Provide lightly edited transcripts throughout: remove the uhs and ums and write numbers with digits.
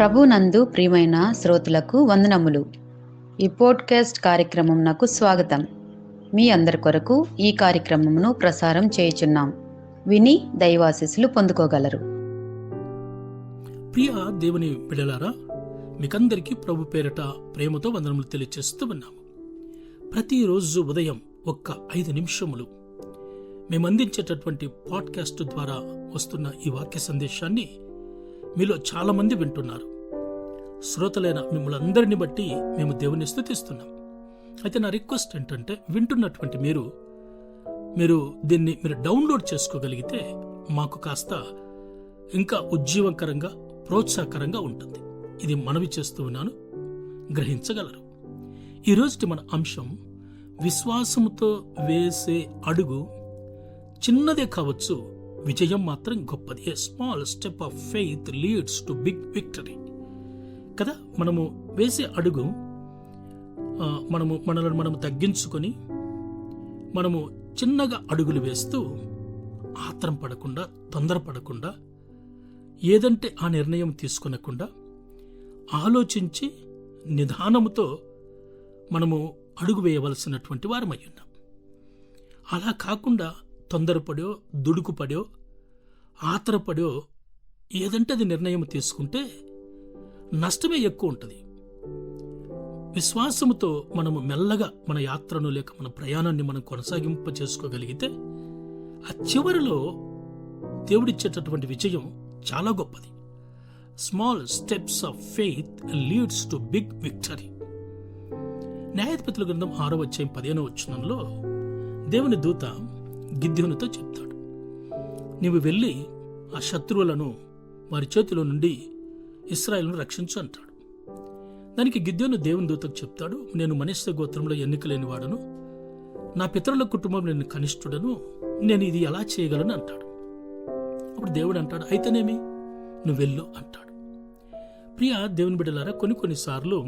ప్రభునందు ప్రియమైన శ్రోతలకు వందనములు. ఈ పోడ్కాస్ట్ కార్యక్రమం నాకు స్వాగతం. మీ అందరి కొరకు ఈ కార్యక్రమమును ప్రసారం చేయుచున్నాం. విని దైవాశీస్సులు పొందుకోగలరు. ప్రియ దేవుని బిడ్డలారా, మీకందరికీ ప్రభు పేరట ప్రేమతో వందనములు తెలియజేస్తూ ఉన్నాము. ప్రతిరోజు ఉదయం 5 నిమిషములు మేము అందించేటటువంటి పాడ్కాస్ట్ ద్వారా వస్తున్న ఈ వాక్య సందేశాన్ని మీలో చాలా మంది వింటున్నారు. శ్రోతలైన మిమ్మల్ని అందరిని బట్టి మేము దేవుని స్తుతిస్తున్నాం. అయితే నా రిక్వెస్ట్ ఏంటంటే, వింటున్నటువంటి మీరు దీన్ని డౌన్లోడ్ చేసుకోగలిగితే మాకు కాస్త ఇంకా ఉజ్జీవకరంగా, ప్రోత్సాహకరంగా ఉంటుంది. ఇది మనవి చేస్తూ ఉన్నాను, గ్రహించగలరు. ఈరోజు మన అంశం, విశ్వాసముతో వేసే అడుగు చిన్నదే కావచ్చు, విజయం మాత్రం గొప్పది. A small step of faith leads to big victory. కదా, మనము వేసే అడుగు, మనల్ని తగ్గించుకొని మనము చిన్నగా అడుగులు వేస్తూ ఆత్రం పడకుండా, తొందరపడకుండా, ఏదంటే ఆ నిర్ణయం తీసుకొనకుండా ఆలోచించి నిదానముతో మనము అడుగు వేయవలసినటువంటి వారమై ఉన్నాం. అలా కాకుండా తొందరపడో, దుడుకుపడో, ఆతరపడో ఏదంటే అది నిర్ణయం తీసుకుంటే నష్టమే ఎక్కువ ఉంటుంది. విశ్వాసముతో మనము మెల్లగా మన యాత్రను లేక మన ప్రయాణాన్ని మనం కొనసాగింప చేసుకోగలిగితే ఆ చివరిలో దేవుడిచ్చేటటువంటి విజయం చాలా గొప్పది. Small steps of faith leads to big victory. న్యాయాధిపతుల గ్రంథం 6వ అధ్యాయం 15వ వచనంలో దేవుని దూత గిద్యోనుతో చెప్తాడు, నీవు వెళ్ళి ఆ శత్రువులను వారి చేతిలో నుండి ఇశ్రాయేలును రక్షించు అంటాడు. దానికి గిద్యోను దేవుని దూతకు చెప్తాడు, నేను మనష్షే గోత్రంలో ఎన్నికలేని వాడను, నా పితరుల కుటుంబం నేను కనిష్ఠుడను, నేను ఇది ఎలా చేయగలను అంటాడు. అప్పుడు దేవుడు అంటాడు, అయితేనేమి, నువ్వు వెళ్ళు అంటాడు. ప్రియ దేవుని బిడ్డలారా, కొన్నిసార్లు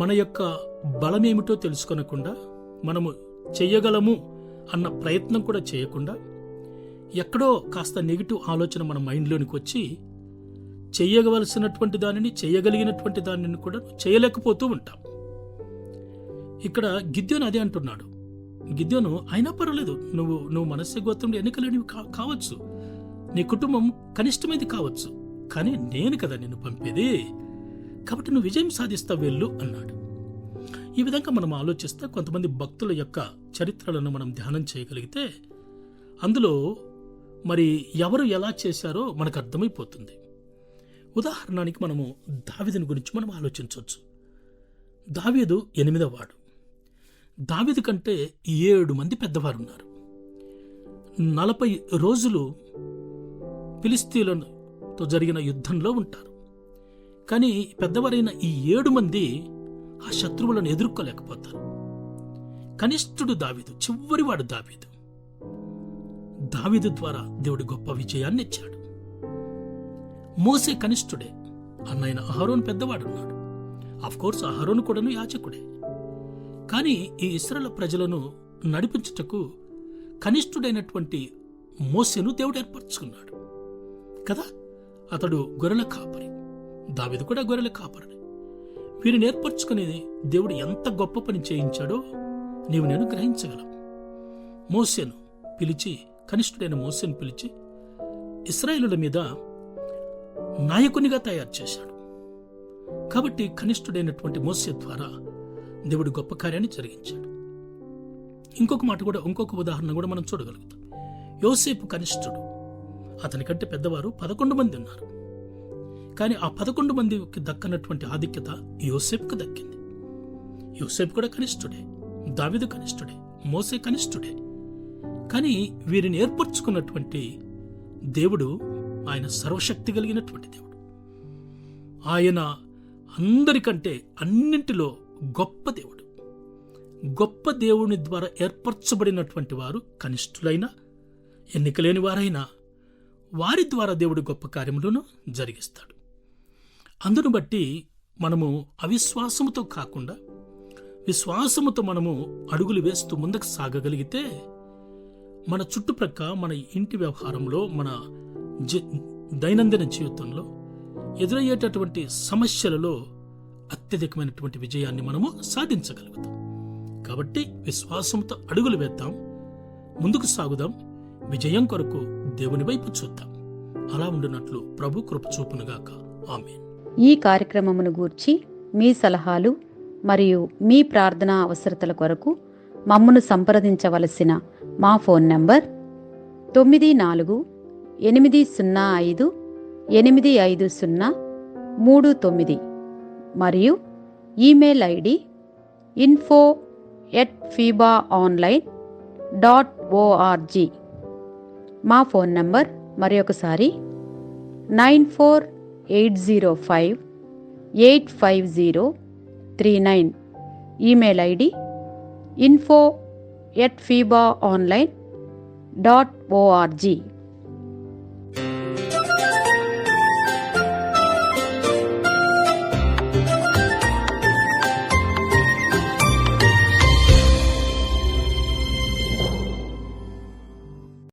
మన యొక్క బలమేమిటో తెలుసుకొనకుండా, మనము చెయ్యగలము అన్న ప్రయత్నం కూడా చేయకుండా, ఎక్కడో కాస్త నెగిటివ్ ఆలోచన మన మైండ్లోనికి వచ్చి చేయవలసినటువంటి దానిని, చేయగలిగినటువంటి దానిని కూడా చేయలేకపోతూ ఉంటాం. ఇక్కడ గిద్యోను అదే అంటున్నాడు. గిద్యోను, అయినా పర్వాలేదు, నువ్వు మనష్షే గోత్రంలో ఎన్నికలేనివి కావచ్చు, నీ కుటుంబం కనిష్టమైంది కావచ్చు, కానీ నేను కదా నిన్ను పంపేది, కాబట్టి నువ్వు విజయం సాధిస్తావు, వెళ్ళు అన్నాడు. ఈ విధంగా మనం ఆలోచిస్తే కొంతమంది భక్తుల యొక్క చరిత్రలను మనం ధ్యానం చేయగలిగితే అందులో మరి ఎవరు ఎలా చేశారో మనకు అర్థమైపోతుంది. ఉదాహరణకి మనము దావీదుని గురించి మనం ఆలోచించవచ్చు. దావీదు 8వ వాడు. దావీదు కంటే 7 మంది పెద్దవారు ఉన్నారు. 40 రోజులు ఫిలిస్తీయులతో జరిగిన యుద్ధంలో ఉంటారు. కానీ పెద్దవారైన ఈ 7 మంది ఆ శత్రువులను ఎదుర్కోలేకపోతారు. కనిష్ఠుడు దావీదు, చివరివాడు దావీదు. దావీదు ద్వారా దేవుడి గొప్ప విజయాన్ని ఇచ్చాడు. మోసే కనిష్ఠుడే, అన్నైన అహరోను పెద్దవాడున్నాడు. ఆఫ్కోర్స్ అహరోను కూడాను యాజకుడే. కానీ ఈ ఇశ్రాయేలు ప్రజలను నడిపించుటకు కనిష్ఠుడైనటువంటి మోసేను దేవుడు ఏర్పరచుకున్నాడు కదా. అతడు గొర్రెల కాపరి, దావీదు కూడా గొర్రెల కాపరి. వీరిని ఏర్పరచుకుని దేవుడు ఎంత గొప్ప పని చేయించాడో నేను గ్రహించగలం. మోసేను పిలిచి, కనిష్ఠుడైన మోసేను పిలిచి ఇశ్రాయేలుల మీద నాయకునిగా తయారు చేశాడు. కాబట్టి కనిష్ఠుడైనటువంటి మోసే ద్వారా దేవుడు గొప్ప కార్యాన్ని జరిగించాడు. ఇంకొక ఉదాహరణ కూడా మనం చూడగలుగుతాం. యోసేపు కనిష్ఠుడు, అతనికంటే పెద్దవారు 11 మంది ఉన్నారు. కానీ ఆ 11 మందికి దక్కనటువంటి ఆధిక్యత యోసేపుకు దక్కింది. యోసేపు కూడా కనిష్ఠుడే, దావీదు కనిష్ఠుడే, మోసే కనిష్ఠుడే. కానీ వీరిని ఏర్పరచుకున్నటువంటి దేవుడు, ఆయన సర్వశక్తి కలిగినటువంటి దేవుడు. ఆయన అందరికంటే అన్నింటిలో గొప్ప దేవుడు. గొప్ప దేవుని ద్వారా ఏర్పరచబడినటువంటి వారు కనిష్ఠులైన, ఎన్నికలేని వారైనా వారి ద్వారా దేవుడు గొప్ప కార్యములను జరిగిస్తాడు. అందును బట్టి మనము అవిశ్వాసముతో కాకుండా విశ్వాసముతో మనము అడుగులు వేస్తూ ముందుకు సాగగలిగితే మన చుట్టుప్రక్క, మన ఇంటి వ్యవహారంలో, మన దైనందిన జీవితంలో ఎదురయ్యేటటువంటి సమస్యలలో అత్యధికమైనటువంటి విజయాన్ని మనము సాధించగలుగుతాం. కాబట్టి విశ్వాసంతో అడుగులు వేద్దాం, ముందుకు సాగుదాం, విజయం కొరకు దేవుని వైపు చూద్దాం. అలా ఉండునట్లు ప్రభు కృప చూపునుగాక. ఆమేన్. ఈ కార్యక్రమమును గూర్చి మీ సలహాలు మరియు మీ ప్రార్థనా అవసరతల కొరకు మమ్మను సంప్రదించవలసిన మా ఫోన్ నంబర్ 9448508503 మరియు ఈమెయిల్ ఐడి info@fibaonline.org. మా ఫోన్ నంబర్ మరొకసారి 9480585039. Email ID info@fibaonline.org.